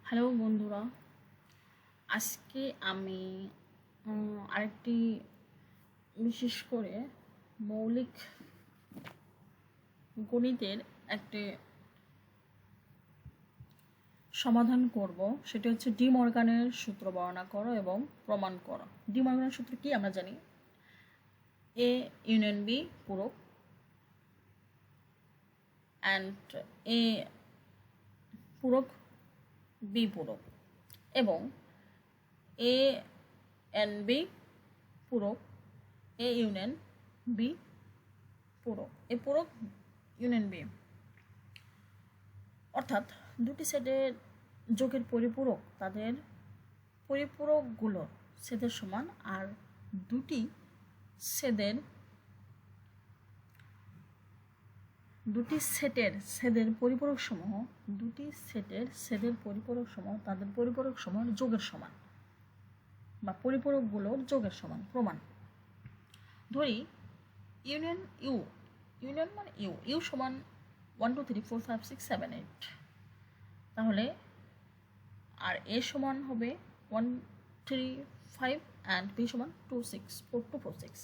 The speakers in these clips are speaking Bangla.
হ্যালো বন্ধুরা, আজকে আমি আরেকটি বিশেষ করে মৌলিক গণিতের একটি সমাধান করব। সেটা হচ্ছে ডি মর্গানের সূত্র বর্ণনা করো এবং প্রমাণ করো। ডি মর্গানের সূত্র কি আমরা জানি? এ ইউনিয়ন বি পূরক অ্যান্ড এ পূরক বি পূরক এবং এ এন বি পূরক এ ইউনিয়ন বি পূরক। এ পূরক ইউনিয়ন বি অর্থাৎ দুটি সেটের যোগের পরিপূরক তাদের পরিপূরকগুলোর ছেদের সমান, আর দুটি সেটের ছেদের পরিপূরক সমূহ তাদের পরিপূরক সমূহের যোগের সমান বা পরিপূরকগুলোর যোগের সমান। প্রমাণ ধরি ইউনিয়ন মানে ইউ সমান 1 2 3 4 5 6 7 8, তাহলে আর এ সমান হবে 1 3 5 অ্যান্ড বি সমান 2 6 4 2 4 6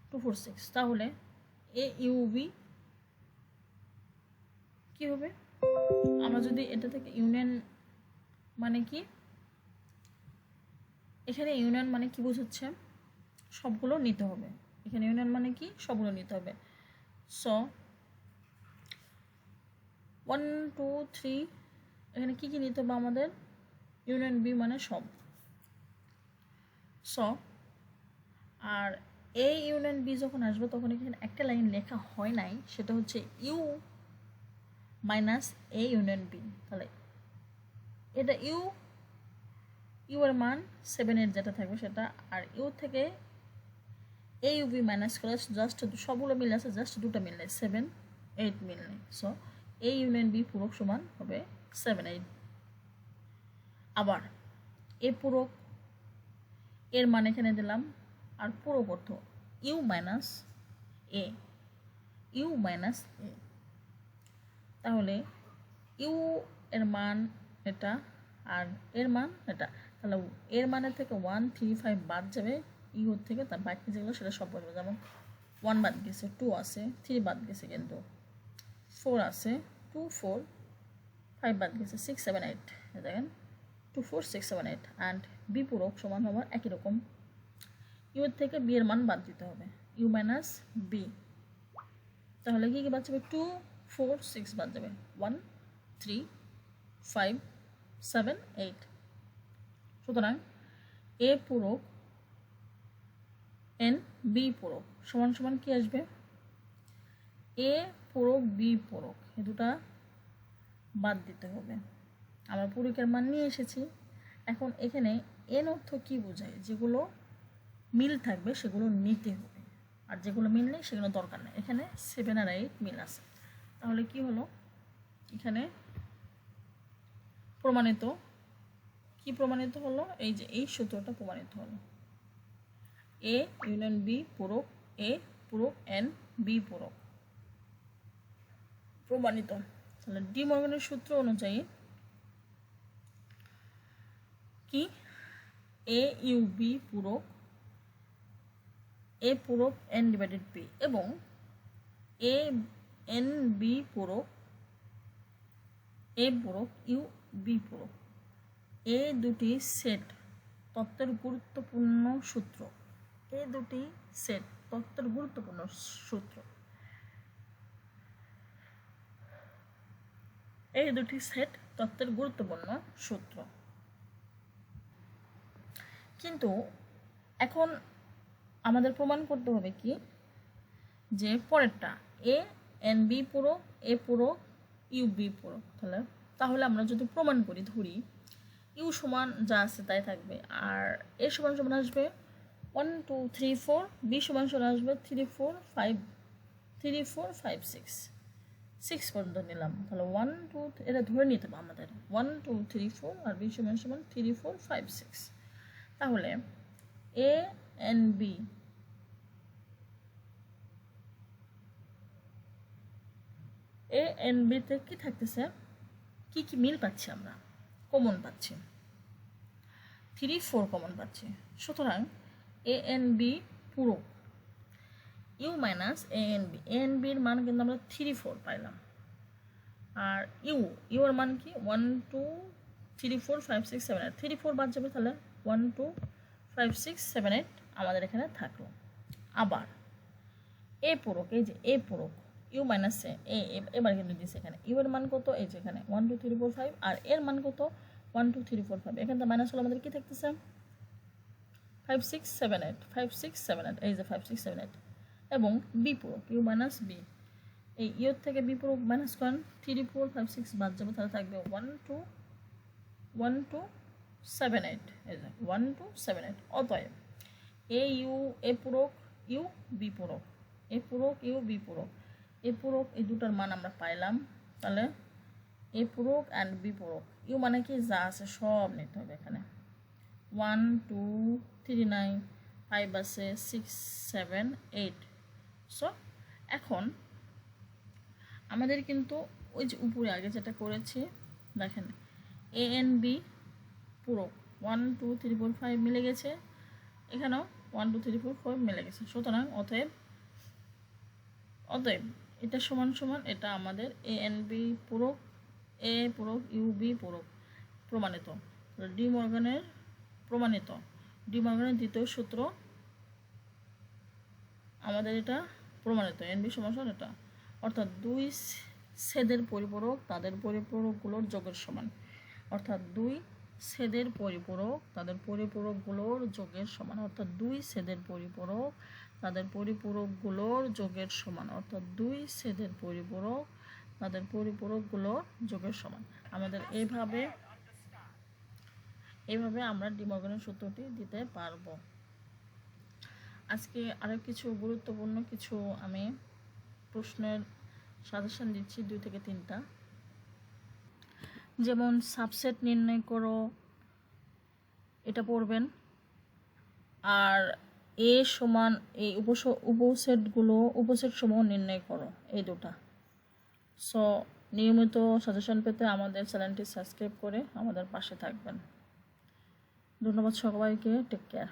2 4 6, তাহলে এ ইউ বি কি হবে? আমরা যদি এটা থেকে ইউনিয়ন মানে কি, এখানে ইউনিয়ন মানে কি বোঝাচ্ছে? সবগুলো নিতে হবে। এখানে ইউনিয়ন মানে কি? সবগুলো নিতে হবে। সো 1 2 3 এখানে কি কি নিতে হবে আমাদের? ইউনিয়ন বি মানে সব। সো আর এ ইউনিয়ন বি যখন আসবে তখন এখানে একটা লাইন লেখা হয় নাই, সেটা হচ্ছে U minus A union B. তাহলে এটা ইউ এর মান 7 8 যেটা থাকবে সেটা, আর ইউ থেকে এ ইউ বি মাইনাস করে জাস্ট সবগুলো মিলে আছে, জাস্ট দুটো মিললে 7 8 মিললে। সো এ ইউনিয়ন বি পূরক সমান হবে 7 8। আবার এ পূরক এর মান এখানে দিলাম, আর পূরক অর্থ ইউ মাইনাস এ তাহলে ইউ এর মান এটা আর এর মান এটা, তাহলে এর মানের থেকে 1 3 5 বাদ যাবে, ইউ থেকে তার বাকি যেগুলো সেটা সব বসবে। যেমন 1 বাদ গেছে, 2 আছে, 3 বাদ গেছে, কিন্তু 4 আছে, 2 4 5 বাদ গেছে, 6 7 8, দেখেন 2 4 6 7 8। অ্যান্ড বি পূরক সমান হবার একই রকম, ইউ থেকে বি এর মান বাদ দিতে হবে, ইউ মাইনাস বি। তাহলে কি বাদ যাবে? 2 4 6 বাদ যাবে, 1 3 5 7 8। সুতরাং এ পূরক এন বি পূরক সমান সমান কি আসবে? এ পূরক বি পূরক, এ দুটা বাদ দিতে হবে। আমরা পূরকের মান নিয়ে এসেছি। এখন এখানে এন অর্থ কি বোঝায়? যেগুলো মিল থাকবে সেগুলো নিতে হবে, আর যেগুলো মিল নেই সেগুলো দরকার নেই। এখানে 7 আর 8 মিল আছে, তাহলে কি হলো? এখানে প্রমাণিত হলো? এই যে এই সূত্রটা প্রমাণিত হলো, এ ইউনিয়ন বি পূরক এ পূরক এন বি পূরক প্রমাণিত। তাহলে ডি মর্গানের সূত্র অনুযায়ী কি? এ ইউ বি পূরক এ পূরক এন ডিভাইডেড বি এবং এ এন বি পূরক এ পূরক ইউ বি পূরক, এ দুটি সেট তত্ত্বের গুরুত্বপূর্ণ সূত্র। এই দুটি সেট তত্ত্বের গুরুত্বপূর্ণ সূত্র। এই দুটি সেট তত্ত্বের গুরুত্বপূর্ণ সূত্র। কিন্তু এখন আমাদের প্রমাণ করতে হবে কি? যে পরেরটা এ এন বি পূরক এ পূরক ইউ বি পূরক। তাহলে আমরা যদি প্রমাণ করি, ধরি ইউ সমান যা আছে তাই থাকবে, আর এ সমান সমান আসবে 1 2 3 4, বি সমান সমান আসবে 3 4 5 6 পর্যন্ত নিলাম। তাহলে 1 2 এটা ধরে নিতে হবে আমাদের 1 2 3 4, আর বি সমান সমান 3 4 5 6। তাহলে A N B A N বিতে কি থাকতেছে? কি কি মিল পাচ্ছি আমরা? কমন পাচ্ছি, 3, 4 কমন পাচ্ছি। সুতরাং এ এন বি পুরো ইউ মাইনাস এ এন বির মান কিন্তু আমরা 3, 4 পাইলাম। আর ইউ এর মান কি 1, 2, 3, 4, 5, 6, 7, 8, 3, 4 বাদ যাবে, তাহলে 1, 2, 5, 6, 7, 8 আমাদের এখানে থাকলো। আবার এ পূরক, এই যে এ পূরক ইউ মাইনাস এবার কিন্তু দিচ্ছে এখানে ইউ এর মান কত, এই যে এখানে 1, 2, 3, 4, 5, আর এর মান কত 1, 2, 3, 4, 5, এখানে মাইনাস হলে আমাদের কি থাকতেছে 5, 6, 7, 8, 5, 6, 7, 8, এই যে 5, 6, 7, 8, এবং বি পূরক ইউ মাইনাস বি, এই ইউর থেকে বি পূরক মাইনাস করেন 3, 4, 5, 6 বাদ যাবে, তাহলে থাকবে 1, 2, 7, 8, এই যে 1, 2, 7, 8। অতএব এ ইউ এ পূরক ইউ বি পূরক, এ পূরক ইউ বি পূরক, এ পূরক এই দুটার মান আমরা পাইলাম। তাহলে এ পূরক অ্যান্ড বি পূরক, ইউ মানে কি যা আছে সব নিতে হবে এখানে, 1, 2, 3, 9, 5 আছে, 6, 7, 8। সো এখন আমাদের কিন্তু ওই যে উপরে আগে যেটা করেছি দেখেন এ এন বি পূরক 1, 2, 3, 4, 5 মিলে গেছে, এখানেও 1, 2, 3, 4, 5 মিলে গেছে। সুতরাং অতএব এটা সমান সমান এটা আমাদের এ এন বি পূরক, এ পূরক ইউ বি পূরক প্রমাণিত। ডি মর্গানের প্রমাণিত, ডি মর্গানের দ্বিতীয় সূত্র আমাদের এটা প্রমাণিত, এন বি সমান এটা, অর্থাৎ দুই ছেদের পরিপূরক তাদের পরিপূরকগুলোর যোগের সমান, অর্থাৎ দুই ছেদের পরিপূরক তাদের পরিপূরকগুলোর যোগের সমান, অর্থাৎ দুই ছেদের পরিপূরক তাদের পরিপূরকগুলোর যোগের সমান, অর্থাৎ দুই ছেদের পরিপূরক তাদের পরিপূরকগুলোর যোগের সমান। আমাদের এইভাবে আমরা ডি মর্গানের সূত্রটি দিতে পারবো। আজকে আরও কিছু গুরুত্বপূর্ণ কিছু আমি প্রশ্নের সাজেশন দিচ্ছি, 2 থেকে 3টা। যেমন সাবসেট নির্ণয় করো, এটা পড়বেন। আর এ সমান এই উপসেট সমূহ নির্ণয় করো, এই দুটা। সো নিয়মিত সাজেশন পেতে আমাদের চ্যানেলটি সাবস্ক্রাইব করে আমাদের পাশে থাকবেন। ধন্যবাদ সবাইকে, টেক কেয়ার।